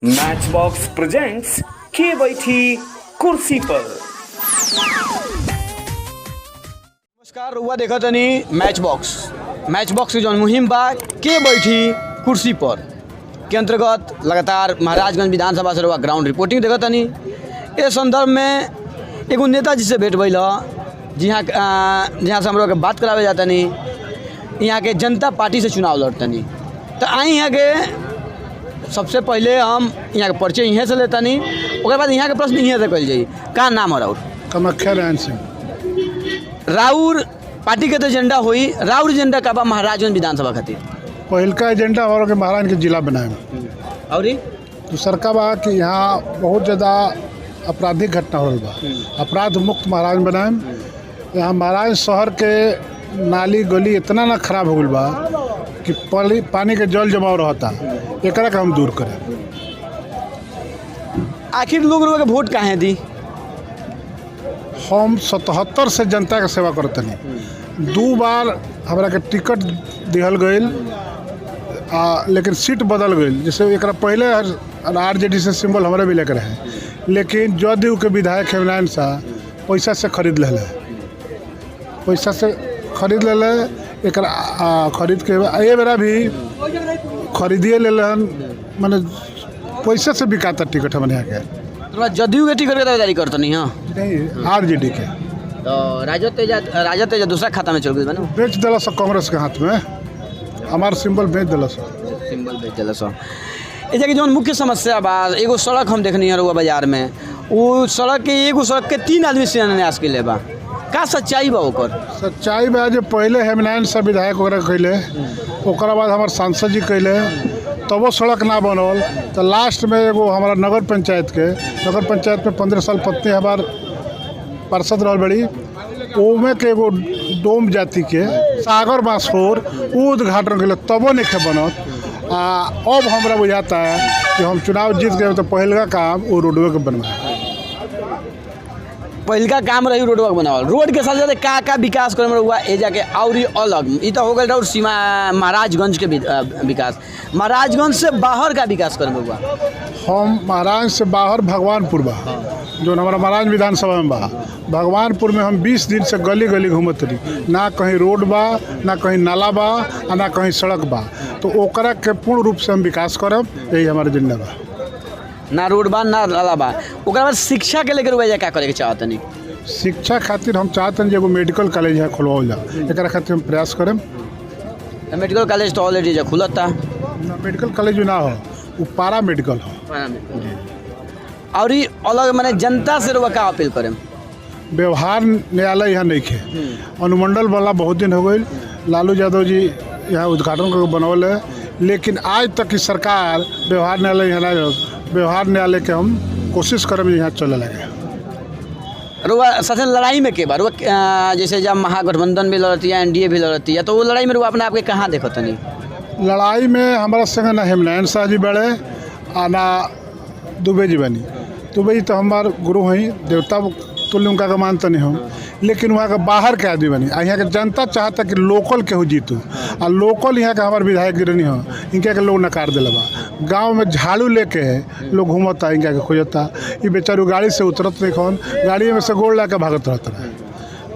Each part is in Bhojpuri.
मैच बॉक्स प्रेजेंट्स के बैठी कुर्सी पर। नमस्कार, रुआ देखा तनी मैच बॉक्स की जौन मुहिम बा के बैठी कुर्सी पर के अंतर्गत लगातार महाराजगंज विधानसभा से रुआ ग्राउंड रिपोर्टिंग देखा तनी। इस संदर्भ में एगो नेताजी से भेंट भइल जहाँ से हम लोग के बात करावे जाता नहीं, यहाँ के जनता पार्टी से चुनाव लड़तनी। तो आई यहाँ के सबसे पहले हम यहाँ के परिचय यहाँ से लेता नहीं, उसके बाद यहाँ के प्रश्न यहाँ से कल जाई। का नाम है राउर? कामाख्या नारायण सिंह। राउर पार्टी के तो एजेंडा हुई, राउर एजेंडा का बा महाराजगंज विधानसभा खातिर? पहिलका एजेंडा हमारा के महाराज के जिला बनाए और दूसर का बा कि यहाँ बहुत ज़्यादा आपराधिक घटना हो रही बा, अपराध मुक्त महाराज बनाए। यहाँ महाराज शहर के नाली गली इतना ना खराब हो गई बा कि पानी के जल जमाव रहता, एकरा का हम दूर करें। आखिर लोग के वोट काहे दी? हम 77 से जनता के सेवा करते नहीं। 2 बार हमरा के टिकट दिहल गई, लेकिन सीट बदल गई। जैसे एक पहले आरजेडी से सिंबल हमारे भी लेकर है, लेकिन जदयू के विधायक हेमनारायण शाह पैसा से खरीद ले, पैसा से खरीद ले। एक खरीद के ये बेरा भी खरीदिए ले, मैंने पैसे से बिकाता टिकट हमारे यहाँ के। तो जदयू के टिकट के तैयारी करते नहीं? हाँ नहीं, आरजेडी के। तो राजद तेजा दूसरा खाता में चल गई बनो, बेच दिला सब कांग्रेस के हाथ में, हमार सिंबल बेच दिला सब, सिंबल बेच दिला सब। ये जगह जो मुख्य समस्या बा, एगो सड़क हम देखनी है बाजार में, वो सड़क के एगो सड़क के 3 आदमी शिलान्यास के ले बा। का सच्चाई बा ओकर? सच्चाई बा जो पहले हेमनारायण शाह विधायक वगैरह कैले, ओकरा बाद हमारे सांसद जी कैले, तब वो सड़क ना बनल। तो लास्ट में एगो हमारा नगर पंचायत में 15 साल पत्नी हमार पार्षद रह बड़ी, ओमे के एगो डोम जाति के सागर बांसपुर उद्घाटन कैले, तबो नहीं बनत। अब हमरा बुझाता है कि हम चुनाव जीत गए तो पहलका काम वो रोडवे के बनवाए। पहलका काम रही रोडवा बनावल। रोड के साथ साथ का विकास करे में हुआ ए जाके और अलग ई तो हो गए और सीमा महाराजगंज के विकास, महाराजगंज से बाहर का विकास करे में हुआ। हम महाराज से बाहर भगवानपुर बा, जो हमारा महाराज विधानसभा में बा, भगवानपुर में हम 20 दिन से गली गली घूमत रही, ना कहीं रोड बा, ना कहीं नाला बा, ना कहीं सड़क बा। तो ओकरा के पूर्ण रूप से हम विकास करब, यही हमारे एजेंडा बा। ना रोड बा ना नाला बा। ओकरा बाद शिक्षा के लेकर वजह क्या करे के चाहत नहीं? शिक्षा खातिर हम चाहते हैं एगो मेडिकल कॉलेज है खुलवाओ जा, एक खातिर हम प्रयास करें। मेडिकल कॉलेज तो ऑलरेडी जो खुलता, मेडिकल कॉलेज ना हो, वो पारा मेडिकल हो। और अलग मैंने जनता से रुआ का अपील करें? व्यवहार न्यायालय यहाँ नहीं है, अनुमंडल वाला बहुत दिन हो गई, लालू यादव जी यहाँ उद्घाटन करके बनौल है, लेकिन आज तक की सरकार व्यवहार न्यायालय यहाँ ना, व्यवहार न्यायालय के हम कोशिश करें यहाँ चले लगे। रुआ सबसे लड़ाई में के बार जैसे जब महागठबंधन भी लड़ती है, एनडीए भी लड़ती है, तो वो लड़ाई में रुआ अपने आपके कहाँ देखो तनी? लड़ाई में हमारा संग ना हेमनारायण शाह जी बड़े ना दुबे जी बनी। दुबे जी तो हमारे गुरु हैं, देवता तुल्य उनका का मानता नहीं हम, लेकिन वहाँ का बाहर के आदमी बनी। यहाँ के जनता चाहता कि लोकल के हो जीतू, और लोकल यहाँ का हमारे विधायक गिरनी हो, इनके के लोग नकार दिला बा। गाँव में झाड़ू लेके लोग घूमता, इनका के खोजता, ये बेचारू गाड़ी से उतरत नहीं, कौन गाड़ी में से गोड़ ला के भागत रहता है।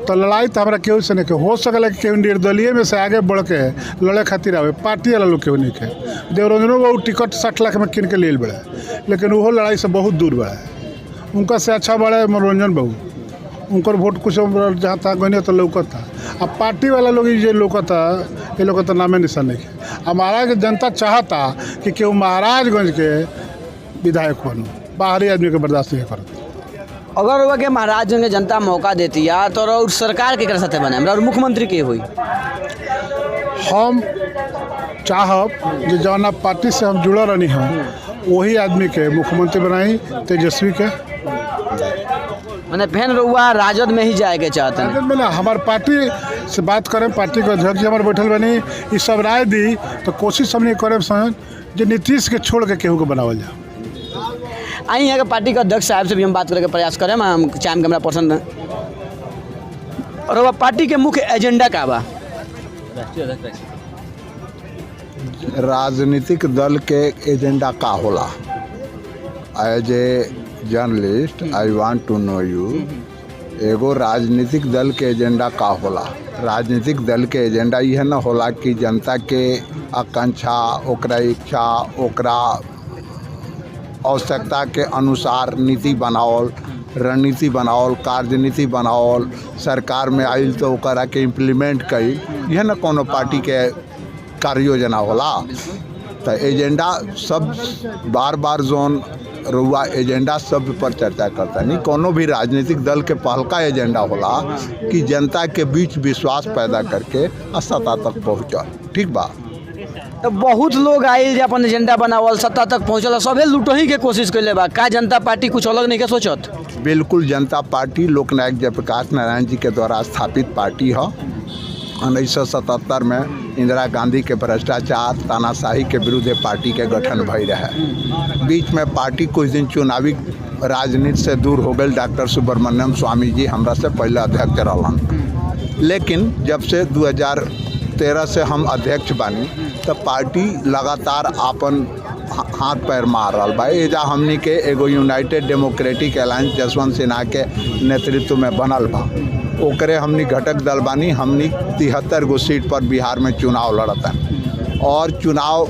तो लड़ाई तो हमारा केहू से नहीं हो सकल कि केहू निर्दलीय में से आगे बढ़ के लड़े खातिर आवे, पार्टी वाला लोग केहू नहीं के। देवरंजनो बाबू टिकट 60 लाख में किन के ले बड़े, लेकिन वो लड़ाई से बहुत दूर बढ़े। उनका से अच्छा बड़े मनोरंजन बाबू, उनकर वोट कुछ जहाँ तक गई तो लौकता। अब पार्टी वाला लोग ये लौकता, ये लोग तो नामे निशान नहीं है। अब महाराज जनता चाहता कि केहू महाराजगंज के विधायक बनो, बाहरी आदमी के बर्दाश्त नहीं करता। अगर वो के महाराजगंज के जनता मौका देती है तो और सरकार के साथ बने और मुख्यमंत्री के हुई? हम चाहब जो जौना पार्टी से हम जुड़ा रही हम, वही आदमी के मुख्यमंत्री बनाई, तेजस्वी के। मैंने फैन रुआ राजद में ही जाए के चाहते हैं? मैंने हमारे पार्टी से बात करें, पार्टी के अध्यक्ष हमारे बैठल बनी, ये सब राय दी, तो कोशिश हमने करें जो नीतीश के छोड़ के केहू के बनावल जाए। आई यहाँ के पार्टी के अध्यक्ष साहब से भी हम बात करके प्रयास करें, हम चाहे कैमरा पर्सन। और वह पार्टी के मुख्य एजेंडा का बा? राजनीतिक दल के एजेंडा का होला? As a journalist I want to know you एगो राजनीतिक दल के एजेंडा का होला। राजनीतिक दल के एजेंडा यह न होला कि जनता के आकांक्षा, ओकरा इच्छा, ओकरा आवश्यकता के अनुसार नीति बनावल, रणनीति बनावल, कार्यनीति बनावल, सरकार में आइल तो ओकरा के इम्प्लीमेंट कई, यह न कोनो पार्टी के कार्य योजना होला। तो एजेंडा सब बार बार जोन रुआ एजेंडा सब पर चर्चा करता नहीं। कोनो भी राजनीतिक दल के पहलका एजेंडा होला कि जनता के बीच विश्वास पैदा करके सत्ता तक पहुँचल। ठीक बा। तो बहुत लोग आइल जे अपन एजेंडा बनावल, सत्ता तक पहुँचल, सबे लुटही के कोशिश कैले बा। का जनता पार्टी कुछ अलग नहीं के सोचत? बिल्कुल, जनता पार्टी लोकनायक जयप्रकाश नारायण जी के द्वारा स्थापित पार्टी है। 1977 में इंदिरा गांधी के भ्रष्टाचार, तानाशाही के विरुद्ध पार्टी के गठन भई रहे। बीच में पार्टी कुछ दिन चुनावी राजनीति से दूर हो गई। डॉक्टर सुब्रमण्यम स्वामी जी हमरा से पहले अध्यक्ष रहलन, लेकिन जब से 2013 से हम अध्यक्ष बानी तब पार्टी लगातार आपन हाथ पैर मार रहा बा। एजा हमनी के एगो United democratic alliance Jaswant Sinha के नेतृत्व में बनल बा। ओकरे हमनी घटक दल बानी। हमनी 73 गो सीट पर बिहार में चुनाव लड़तन और चुनाव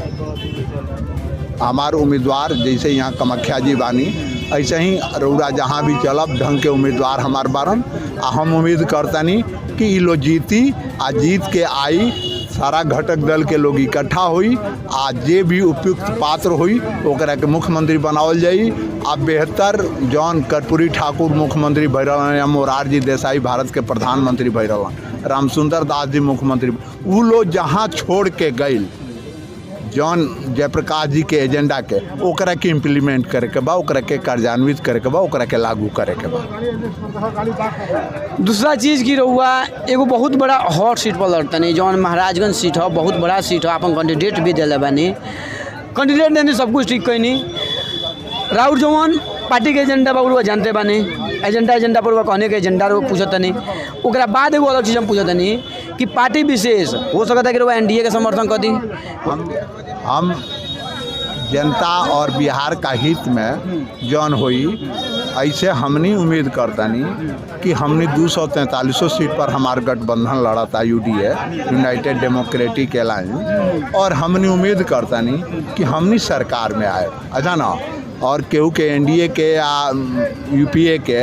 हमार उम्मीदवार जैसे यहाँ कामाख्या जी बानी, ऐसे ही रउरा जहाँ भी चलब ढंग के उम्मीदवार हमार बारन। हम उम्मीद करतनी कि ई लो जीती, आ जीत के आई सारा घटक दल के लोग इकट्ठा हुई, आज जे भी उपयुक्त पात्र हुई ओकरा के मुख्यमंत्री बनावल जाई। आ बेहतर जौन कर्पूरी ठाकुर मुख्यमंत्री भई रहलन या मोरारजी देसाई भारत के प्रधानमंत्री भई रहलन, रामसुंदर दास जी मुख्यमंत्री, उ लोग जहाँ छोड़ के गई जौन जयप्रकाश जी के एजेंडा के, ओकरा के इम्प्लीमेंट करे के बा, ओकरा के कार्यान्वित करे के बा, ओकरा के लागू करे के बा। दूसरा चीज़ की रहुआ एगो बहुत बड़ा हॉट सीट पर लड़तनी, जौन महाराजगंज सीट है, बहुत बड़ा सीट है। अपन कैंडिडेट भी दिले बानी, कैंडिडेट ने सब कुछ ठीक कैनी। राउर जौन पार्टी के एजेंडा बा वो जानते बानी, एजेंडा पर कहने के एजेंडा पूछतनी। ओकरा बाद एगो अलग चीज़ हम पूछतनी कि पार्टी विशेष हो सकता है कि वो एनडीए के समर्थन कर दी। हम जनता और बिहार का हित में जौन हुई, ऐसे हमनी उम्मीद करतनी कि हमनी 243 सीट पर हमार गठबंधन लड़ता यूडीए, यूनाइटेड डेमोक्रेटिक अलायंस, और हमनी उम्मीद करतनी कि हमनी सरकार में आए। अच्छा ना, और केहू के एनडीए के या यूपीए के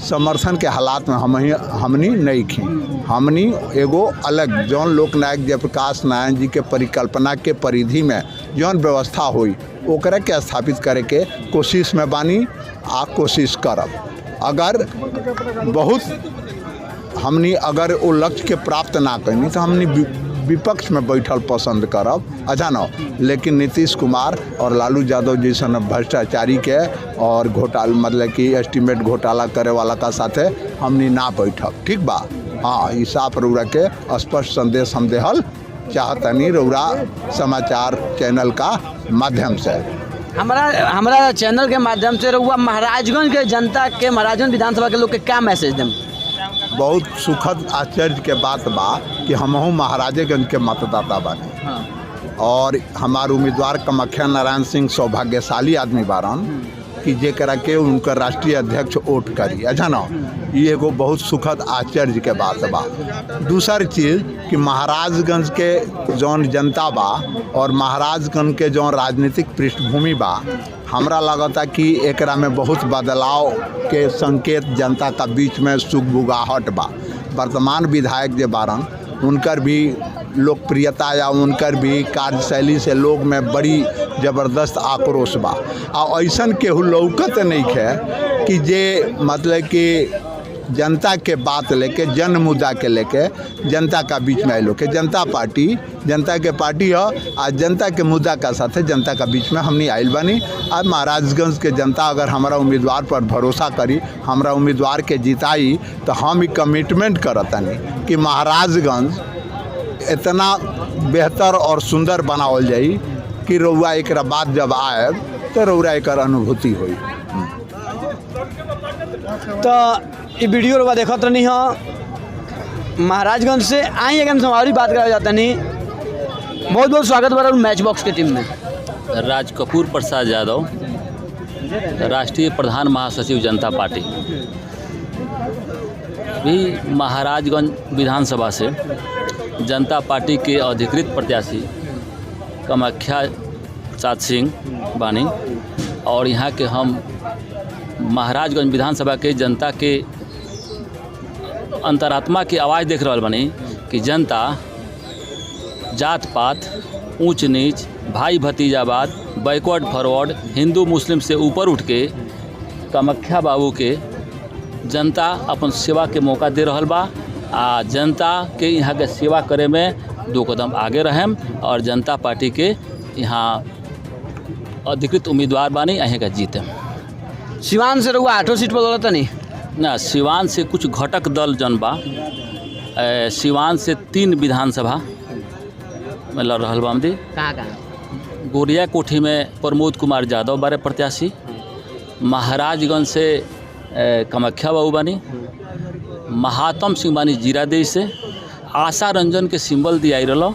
समर्थन के हालात में हमनी नहीं खी। हमनी एगो अलग जौन लोकनायक जयप्रकाश नारायण जी के परिकल्पना के परिधि में जौन व्यवस्था हुई ओकरा के स्थापित करे के कोशिश में बानी, आ कोशिश करब। अगर बहुत हमनी अगर वो लक्ष्य के प्राप्त ना करनी तो हमनी विपक्ष में बैठल पसंद करब। अच्छा न, लेकिन नीतीश कुमार और लालू यादव जैसन भ्रष्टाचारी के और घोटाला मतलब कि एस्टीमेट घोटाला करे वाला का साथे हमनी ना बैठब। ठीक बा। हाँ, ई साफ रउरा के स्पष्ट संदेश हम देहल चाहतनी रउरा समाचार चैनल का माध्यम से। हमारा चैनल के माध्यम से रउआ महाराजगंज के जनता के, महाराजगंज विधानसभा के लोग के क्या मैसेज दें? बहुत सुखद आश्चर्य के बात बा कि हमहू महाराजेगंज के मतदाता बानी। और हमार उम्मीदवार कामाख्या नारायण सिंह सौभाग्यशाली आदमी बारन कि जेकरा के उनकर राष्ट्रीय अध्यक्ष वोट करी। अच्छा ना, ये एगो बहुत सुखद आश्चर्य के बात बा। दूसर चीज़ कि महाराजगंज के जौन जनता बा और महाराजगंज के जौन राजनीतिक पृष्ठभूमि बा, हमरा लगता कि एकरा में बहुत बदलाव के संकेत जनता का बीच में सुगबुगाहट बा। वर्तमान विधायक जे बारन उनकर भी लोकप्रियता या उनकर भी कार्यशैली से लोग में बड़ी ज़बरदस्त आक्रोश बा। आ ऐसन केहू लौकत नहीं है कि जे मतलब कि जनता के बात लेके, जन मुद्दा के लेके जनता का बीच में आए के जनता पार्टी जनता के पार्टी है। आज जनता के मुद्दा का साथ है, जनता का बीच में हमनी आइल बनी। आज महाराजगंज के जनता अगर हमारा उम्मीदवार पर भरोसा करी, हमारा उम्मीदवार के जिताई, तो हम कमिटमेंट करतनी कि महाराजगंज इतना बेहतर और सुंदर बनावल जाई कि रउआ एक बाद जब आए तो रउरा एक अनुभूति हुई। तो ये वीडियो रउआ देखत रहनी है महाराजगंज से आई एक हमारी बात करा जाता नहीं। बहुत बहुत स्वागत बा मैच बॉक्स के टीम में। राज कपूर प्रसाद यादव। राष्ट्रीय प्रधान महासचिव जनता पार्टी। भी महाराजगंज विधानसभा से जनता पार्टी के अधिकृत प्रत्याशी कामाख्या प्रसाद सिंह बानी और यहाँ के हम महाराजगंज विधानसभा के जनता के अंतरात्मा की आवाज़ देख रहा बानी कि जनता जात पात, ऊंच नीच, भाई भतीजावाद, बैकवर्ड फॉरवर्ड, हिंदू मुस्लिम से ऊपर उठ के कामाख्या बाबू के जनता अपन सेवा के मौका दे रहल बा। आ जनता के यहाँ के सेवा करे में 2 कदम आगे रहेम और जनता पार्टी के यहाँ अधिकृत उम्मीदवार बानी अहें का जीते। सिवान से रहुआ 8 सीट पर लड़ता नहीं ना, सिवान से कुछ घटक दल जन बा। सिवान से 3 विधानसभा में लड़ रहा बा। कहाँ गोरिया कोठी में प्रमोद कुमार यादव बारे प्रत्याशी, महाराजगंज से कामाख्या बाबू बानी, महात्म सिंह बानी जीरादेई से, आशा रंजन के सिंबल दिया रहा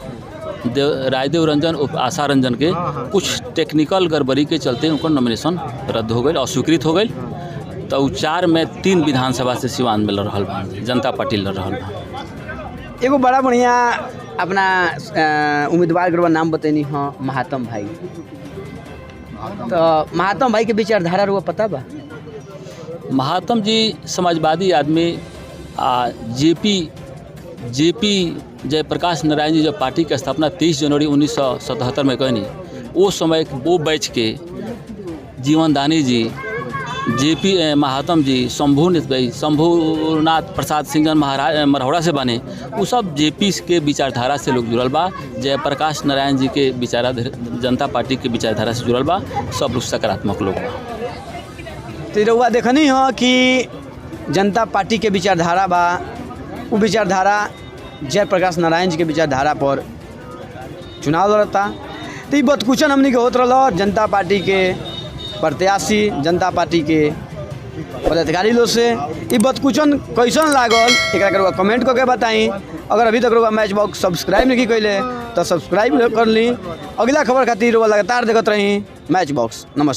रायदेव रंजन उप आशा रंजन के कुछ टेक्निकल गड़बड़ी के चलते उनका नॉमिनेशन रद्द हो गई, अस्वीकृत हो गई। तो 4 में 3 विधानसभा से सिवान में लड़ रहा बा, जनता पार्टी लड़ रहा बा। एगो बड़ा बढ़िया अपना उम्मीदवार के नाम बतैनी हाँ महात्म भाई। तो महात्म भाई के विचारधारा रुआ पता बा? महात्म जी समाजवादी आदमी। जेपी जयप्रकाश नारायण जी जब पार्टी की स्थापना 23 जनवरी 1977 में कहनी, वो समय वो बैच के जीवनदानी जी, जेपी महात्म जी, शंभूनाथ प्रसाद सिंह महाराज मरहौड़ा से बने, वो सब जेपी के विचारधारा से लोग जुड़ल बा। जयप्रकाश नारायण जी के जनता पार्टी के विचारधारा से जुड़ल बा। सब लोग सकारात्मक लोग बा। तो रउआ देखनी हो कि जनता पार्टी के विचारधारा बा, वो विचारधारा जयप्रकाश नारायण जी के विचारधारा पर चुनाव लड़ता। तो ये बदकुचन हमनी के होत रहा जनता पार्टी के प्रत्याशी, जनता पार्टी के पदाधिकारी लोग से। ये बदकुचन कैसन लागल एक कमेंट करके बताई। अगर अभी तक रुआ मैच बॉक्स सब्सक्राइब नहीं कैले तो सब्सक्राइब कर ली। अगला खबर खातिर रुआ लगातार देखते रही मैच बॉक्स। नमस्कार।